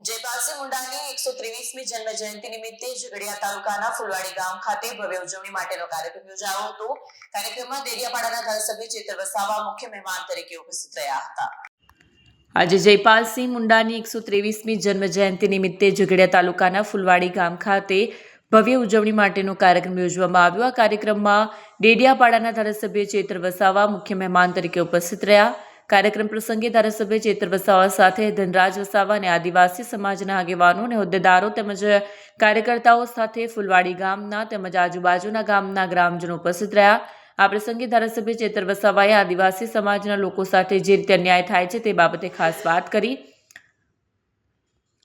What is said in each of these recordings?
જયપાલસિંહ મુંડાની 123મી જન્મ જયંતિ નિમિત્તે ઝઘડિયા તાલુકાના ફુલવાડી ગામ ખાતે ભવ્ય ઉજવણી માટેનો કાર્યક્રમ યોજાયો હતો। કાર્યક્રમમાં દેડિયાપાડાના ધારાસભ્ય ચેતર વસાવા મુખ્ય મહેમાન તરીકે ઉપસ્થિત રહ્યા હતા। આજે જયપાલસિંહ મુંડાની 123મી જન્મ જયંતિ નિમિત્તે ઝઘડિયા તાલુકાના ફુલવાડી ગામ ખાતે ભવ્ય ઉજવણી માટેનો કાર્યક્રમ યોજવામાં આવ્યો। આ કાર્યક્રમમાં દેડિયાપાડાના ધારાસભ્ય ચેતર વસાવા મુખ્ય મહેમાન તરીકે ઉપસ્થિત રહ્યા। કાર્યક્રમ પ્રસંગે ધારાસભ્ય ચેતર વસાવા સાથે ધનરાજ વસાવા અને આદિવાસી સમાજના આગેવાનો અને હોદ્દેદારો તેમજ કાર્યકર્તાઓ સાથે ફુલવાડી ગામના તેમજ આજુબાજુના ગામના ગ્રામજનો ઉપસ્થિત રહ્યા। આ પ્રસંગે ધારાસભ્ય ચેતર વસાવાએ આદિવાસી સમાજના લોકો સાથે જે રીતે અન્યાય થાય છે તે બાબતે ખાસ વાત કરી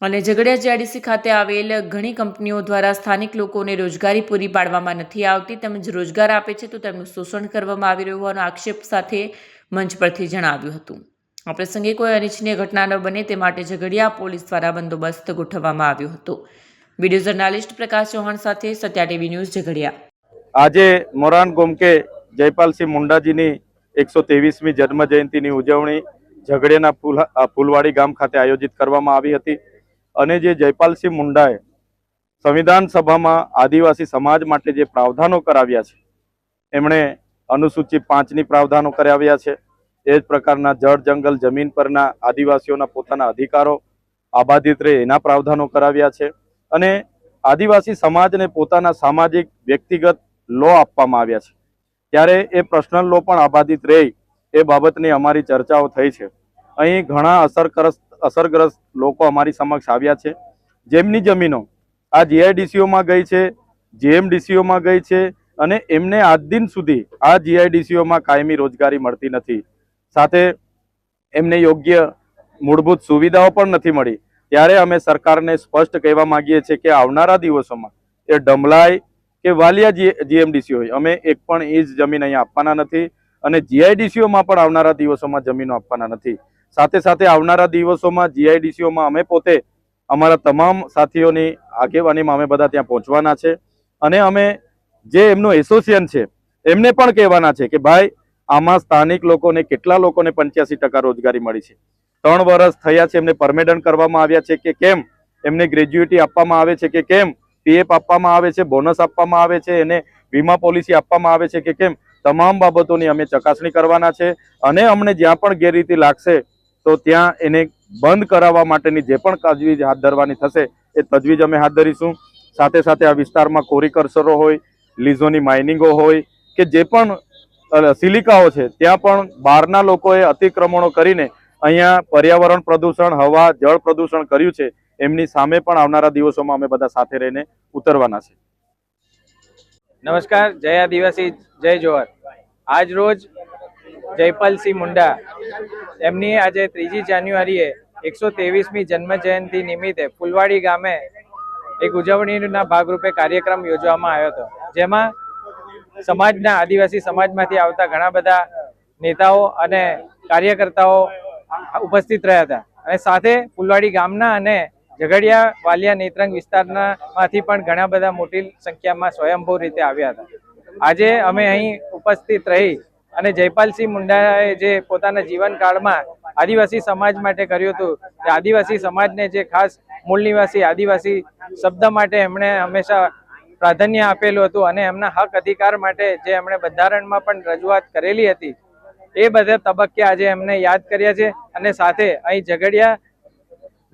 અને ઝઘડિયા જીઆઈડીસી ખાતે આવેલ ઘણી કંપનીઓ દ્વારા સ્થાનિક લોકોને રોજગારી પૂરી પાડવામાં નથી આવતી તેમજ રોજગાર આપે છે તો તેમનું શોષણ કરવામાં આવી રહ્યું હોવાનો આક્ષેપ સાથે મંચ પરથી જણાવ્યું હતું। આ પ્રસંગે કોઈ અનિચ્છનીય ઘટના ન બને તે માટે ઝઘડિયા પોલીસ દ્વારા બંદોબસ્ત ગોઠવવામાં આવ્યો હતો। વિડીયો જર્નાલિસ્ટ પ્રકાશ ચૌહાણ સાથે સત્યા ટીવી ન્યૂઝ ઝઘડિયા। આજે મોરાન ગોમકે જયપાલસિંહ મુંડાજીની 123મી જન્મ જયંતિની ઉજવણી ઝઘડિયાના ફુલવાડી ગામ ખાતે આયોજિત કરવામાં આવી હતી અને જે જયપાલસિંહ મુંડાએ સંવિધાન સભામાં આદિવાસી સમાજ માટે જે પ્રાવધાનો કરાવ્યા છે એમણે અનુસૂચિ 5ની પ્રાવધાનો કરાવ્યા છે। એ જ પ્રકારના જળ જંગલ જમીન પરના આદિવાસીઓના પોતાના અધિકારો આબાદિત રહે એના પ્રાવધાનો કરાવ્યા છે અને આદિવાસી સમાજને પોતાના સામાજિક વ્યક્તિગત લો આપવામાં આવ્યા છે। ત્યારે એ પર્સનલ લો પણ આબાદિત રહે એ બાબતની અમારી ચર્ચાઓ થઈ છે। અહીં ઘણા અસરગ્રસ્ત લોકો અમારી સમક્ષ આવ્યા છે જેમની જમીનો આ જીઆઈડીસીઓમાં ગઈ છે, જીએમડીસીઓમાં ગઈ છે અને એમને આજ દિન સુધી આ જીઆઈડીસીઓમાં કાયમી રોજગારી મળતી નથી, સાથે એમને યોગ્ય મૂળભૂત સુવિધાઓ પણ નથી મળી। ત્યારે અમે સરકારને સ્પષ્ટ કહેવા માંગીએ છીએ કે આવનારા દિવસોમાં એ ડમલાઈ કે વાલિયા જીએમડીસી હોય અમે એક પણ ઇંચ જમીન અહીંયા આપવાના નથી અને જીઆઈડીસીઓમાં પણ આવનારા દિવસોમાં જમીનો આપવાના નથી। સાથે સાથે આવનારા દિવસોમાં જીઆઈડીસીઓમાં અમે પોતે અમારા તમામ સાથીઓની આગેવાનીમાં અમે બધા ત્યાં પહોંચવાના છે અને અમે જે એમનું એસોસિએશન છે એમને પણ કહેવાના છે કે ભાઈ આમાં સ્થાનિક લોકોને કેટલા લોકોને 85% રોજગારી મળી છે। 3 વર્ષ થયા છે એમને પરમેનન્ટ કરવામાં આવ્યા છે કે કેમ, એમને ગ્રેજ્યુએટી આપવામાં આવે છે કે કેમ, પીએફ આપવામાં આવે છે, બોનસ આપવામાં આવે છે, એને વીમા પોલિસી આપવામાં આવે છે કે કેમ, તમામ બાબતોની અમે ચકાસણી કરવાના છે અને અમને જ્યાં પણ ગેરરીતિ લાગશે તો ત્યાં એને બંધ કરાવવા માટેની જે પણ તજવીજ હાથ ધરવાની થશે એ તજવીજ અમે હાથ ધરીશું। સાથે સાથે આ વિસ્તારમાં કોરી કરસરો હોય, લીઝોની માઇનિંગો હોય કે જે પણ સિલિકાઓ છે ત્યાં પણ બહારના લોકોએ અતિક્રમણો કરીને અહીંયા પર્યાવરણ પ્રદૂષણ, હવા, જળ પ્રદૂષણ કર્યું છે એમની સામે પણ આવનારા દિવસોમાં અમે બધા સાથે રહીને ઉતરવાના છે। નમસ્કાર, જય આદિવાસી, જય જોહર। આજ રોજ જયપાલસિંહ મુંડા એમની આજે 3જી જાન્યુઆરીએ 123મી જન્મ જયંતિ નિમિત્તે ફુલવાડી ગામે એક ઉજવણીના ભાગરૂપે કાર્યક્રમ યોજવામાં આવ્યો હતો, જેમાં સમાજના આદિવાસી સમાજમાંથી આવતા ઘણા બધા નેતાઓ અને કાર્યકર્તાઓ ઉપસ્થિત રહ્યા હતા અને સાથે ફુલવાડી ગામના અને ઝઘડિયા વાલિયા નેત્રંગ વિસ્તારમાંથી પણ ઘણા બધા મોટી સંખ્યામાં સ્વયંભૂ રીતે આવ્યા હતા। આજે અમે અહીં ઉપસ્થિત રહી અને જયપાલસિંહ મુંડાએ જે પોતાના જીવનકાળમાં આદિવાસી સમાજ માટે કર્યું હતું તે આદિવાસી સમાજને જે ખાસ મૂળ નિવાસી આદિવાસી શબ્દ માટે એમણે હંમેશા પ્રાધાન્ય આપેલું હતું અને એમના હક અધિકાર માટે જે એમણે બંધારણમાં પણ રજૂઆત કરેલી હતી એ બધા તબક્કે આજે એમને યાદ કર્યા છે અને સાથે અહીં ઝઘડિયા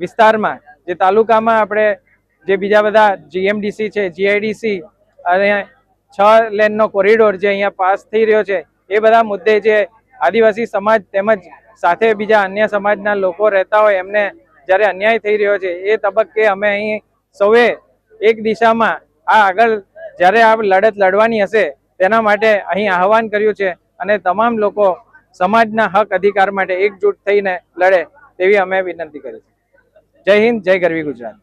વિસ્તારમાં જે તાલુકામાં આપણે જે બીજા બધા જીએમડીસી છે, જીઆઈડીસી અને 6 લેનનો કોરિડોર જે અહીંયા પાસ થઈ રહ્યો છે એ બધા મુદ્દે જે આદિવાસી સમાજ તેમજ સાથે બીજા અન્ય સમાજના લોકો રહેતા હોય એમને જ્યારે અન્યાય થઈ રહ્યો છે એ તબક્કે અમે અહીં સૌએ એક દિશામાં આ આગળ જ્યારે આ લડત લડવાની હશે તેના માટે અહીં આહવાન કર્યું છે અને તમામ લોકો સમાજના હક અધિકાર માટે એકજૂટ થઈને લડે તેવી અમે વિનંતી કરી છે। જય હિન્દ, જય ગરવી ગુજરાત।